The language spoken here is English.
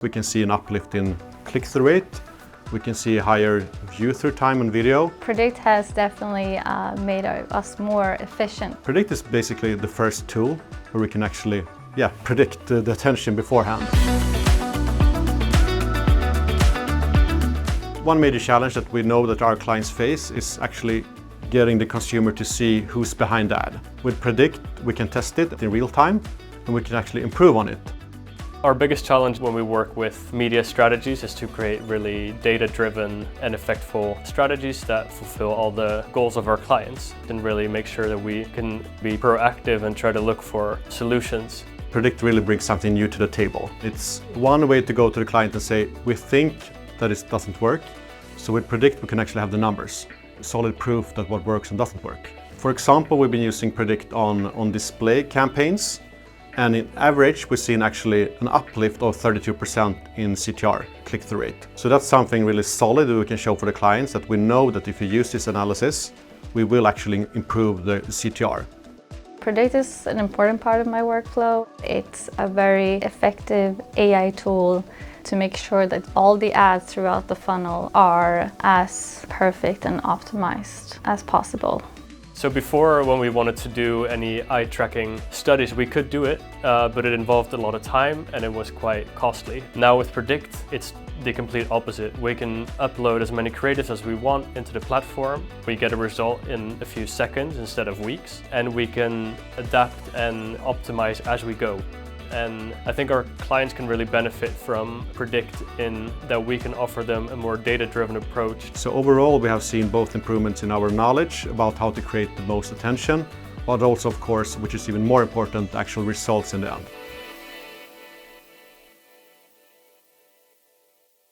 We can see an uplift in click-through rate. We can see a higher view-through time on video. Predict has definitely made us more efficient. Predict is basically the first tool where we can actually predict the attention beforehand. One major challenge that we know that our clients face is actually getting the consumer to see who's behind the ad. With Predict, we can test it in real time and we can actually improve on it. Our biggest challenge when we work with media strategies is to create really data-driven and effectful strategies that fulfill all the goals of our clients and really make sure that we can be proactive and try to look for solutions. Predict really brings something new to the table. It's one way to go to the client and say, we think that it doesn't work. So with Predict, we can actually have the numbers, solid proof that what works and doesn't work. For example, we've been using Predict on display campaigns. And in average, we've seen actually an uplift of 32% in CTR, click-through rate. So that's something really solid that we can show for the clients, that we know that if you use this analysis, we will actually improve the CTR. Predict is an important part of my workflow. It's a very effective AI tool to make sure that all the ads throughout the funnel are as perfect and optimized as possible. So before, when we wanted to do any eye tracking studies, we could do it, but it involved a lot of time and it was quite costly. Now with Predict, it's the complete opposite. We can upload as many creatives as we want into the platform. We get a result in a few seconds instead of weeks, and we can adapt and optimize as we go. And I think our clients can really benefit from Predict in that we can offer them a more data-driven approach. So overall, we have seen both improvements in our knowledge about how to create the most attention, but also, of course, which is even more important, actual results in the end.